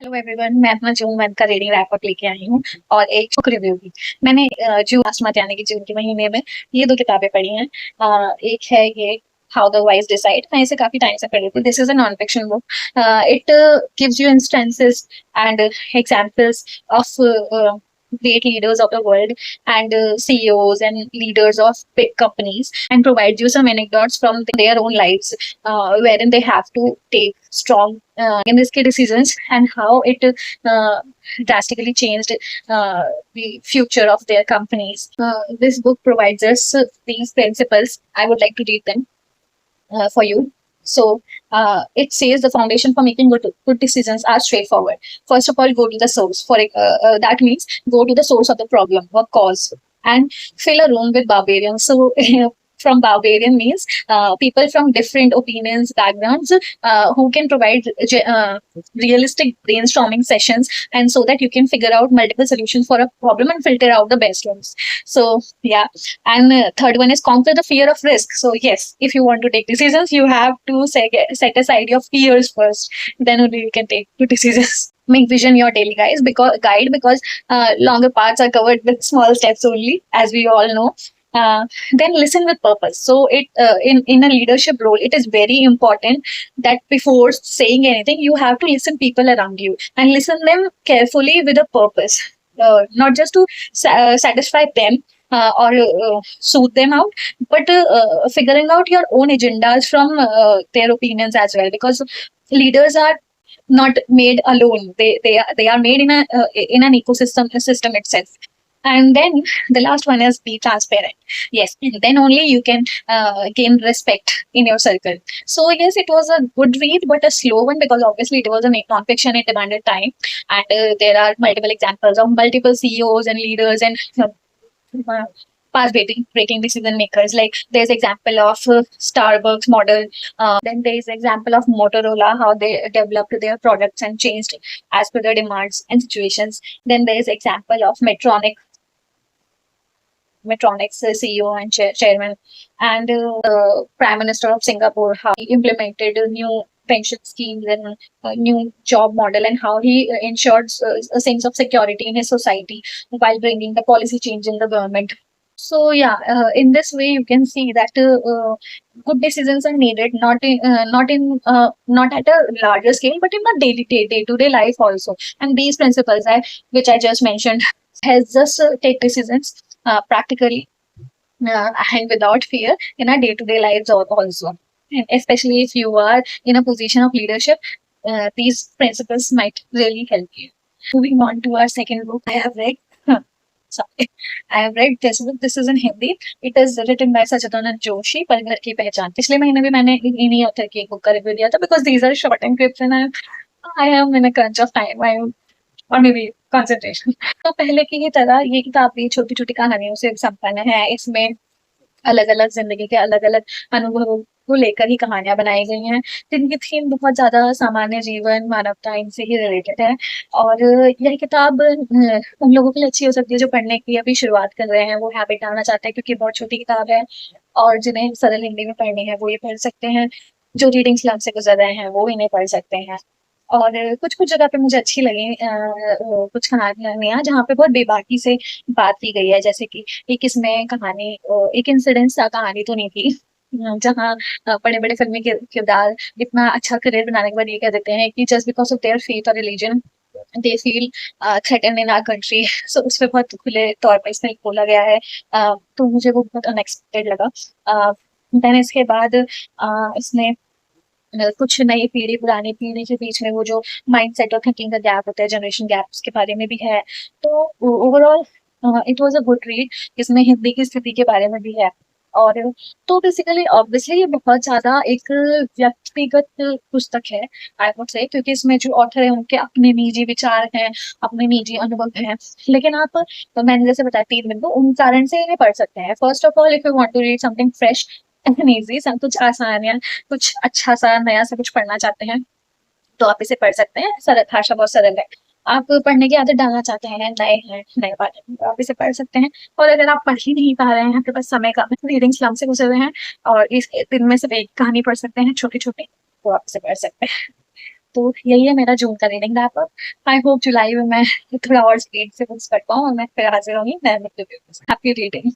Hello everyone, मैं अपना June month का रीडिंग रैप अप लेके आई हूँ और एक बुक रिव्यू भी। मैंने जून लास्ट मंथ यानी कि जून के महीने में ये दो किताबें पढ़ी हैं। एक है ये हाउ द वाइज डिसाइड। मैं इसे काफी टाइम से पढ़ रही थी। This is a non fiction book. It gives you instances and examples of great leaders of the world and CEOs and leaders of big companies, and provides you some anecdotes from their own lives, wherein they have to take strong in risky decisions, and how it drastically changed the future of their companies. This book provides us these principles. I would like to read them for you. So it says the foundation for making good decisions are straightforward. First of all, go to the source. That means go to the source of the problem or cause and fill a room with barbarians. So from barbarian means people from different opinions, backgrounds, who can provide realistic brainstorming sessions, and so that you can figure out multiple solutions for a problem and filter out the best ones. So yeah, and third one is conquer the fear of risk. So yes, if you want to take decisions, you have to set aside your fears first. Then only you can take good decisions. Make vision your daily guide because longer paths are covered with small steps only, as we all know. Then listen with purpose. So it in a leadership role, it is very important that before saying anything, you have to listen people around you and listen them carefully with a purpose, not just to satisfy them or soothe them out, but figuring out your own agendas from their opinions as well. Because leaders are not made alone; they are made in an ecosystem itself. And then the last one is be transparent. Yes, then only you can gain respect in your circle. So yes, it was a good read, but a slow one, because obviously it was a non-fiction. It demanded time, and there are multiple examples of multiple CEOs and leaders and uh, fast breaking decision makers. Like there's example of Starbucks model. Then there's example of Motorola, how they developed their products and changed as per the demands and situations. Then there's example of Medtronic's CEO and chairman, and Prime Minister of Singapore, how he implemented a new pension schemes and a new job model, and how he ensured a sense of security in his society while bringing the policy change in the government. So yeah, in this way you can see that good decisions are needed, not at a larger scale, but in the day to day life also. And these principles, which I just mentioned, has just take decisions practically and without fear in our day to day lives also. And especially if you are in a position of leadership, these principles might really help you. Moving on to our second book, I have read. Sorry, I have read this book. This is in Hindi. It is written by Sachidanand Joshi. परिवार की पहचान. पिछले महीने भी मैंने इन्हीं author की एक बुक का रिव्यू दिया था, because these are short and crisp and I am in a crunch of time. I am, और मे बी कंसंट्रेशन। तो पहले की ही तरह ये किताब भी छोटी छोटी कहानियों से संपन्न है। इसमें अलग अलग जिंदगी के अलग अलग अनुभवों को लेकर ही कहानियां बनाई गई हैं, जिनकी थीम बहुत ज्यादा सामान्य जीवन, मानवता, इनसे ही रिलेटेड है। और यह किताब उन लोगों के लिए अच्छी हो सकती है जो पढ़ने की अभी शुरुआत कर रहे हैं, वो हैबिट डालना चाहते हैं, क्योंकि बहुत छोटी किताब है। और जिन्हें सरल हिंदी में पढ़नी है वो ये पढ़ सकते हैं। जो रीडिंग स्लम से गुजर रहे हैं वो इन्हें पढ़ सकते हैं। और कुछ कुछ जगह पे मुझे अच्छी लगी कुछ कहानियां, जहाँ पे बहुत बेबाकी से बात की गई है। जैसे कि एक इसमें कहानी, एक इंसिडेंस था, कहानी तो नहीं थी, जहाँ बड़े बड़े फिल्मी किरदार इतना अच्छा करियर बनाने के बाद ये कह देते हैं कि just because of their faith और religion they feel threaten in our country. So उस पर बहुत खुले तौर पर इसमें बोला गया है। तो मुझे वो बहुत अनएक्सपेक्टेड लगा। देन इसके बाद इसमें कुछ नई पीढ़ी पुरानी पीढ़ी के बीच में वो जो माइंडसेट और थिंकिंग का गैप होता है, जनरेशन गैप, उसके बारे में भी है। तो overall it was a good read. इसमें हिंदी की स्थिति के बारे में भी है। और तो बेसिकली ऑब्वियसली ये बहुत ज्यादा एक व्यक्तिगत पुस्तक है, आई वुड से, क्योंकि इसमें जो ऑथर है उनके अपने निजी विचार हैं, अपने निजी अनुभव हैं। लेकिन आप, तो मैंने जैसे बताया, 3 बिंदु, उन कारण से इन्हें पढ़ सकते हैं। First of all, if you want to read something fresh and easy, कुछ आसान या कुछ अच्छा सा नया सा कुछ पढ़ना चाहते हैं, तो आप इसे पढ़ सकते हैं। सरल भाषा, बहुत सरल है। आप पढ़ने की आदत डालना चाहते हैं, नए बारे में, तो आप इसे पढ़ सकते हैं। और अगर आप पढ़ ही नहीं पा रहे हैं, आपके पास समय का, रीडिंग स्लम से गुजर रहे हैं और इस दिन में सिर्फ एक कहानी पढ़ सकते हैं छोटी छोटी, तो आप इसे पढ़ सकते हैं। तो यही है मेरा जून का reading wrap up. I hope जुलाई में मैं थोड़ा और स्पीड से बुक्स पढ़ पाऊँ और मैं फिर हाजिर होंगी नए हैप्पी रीडिंग।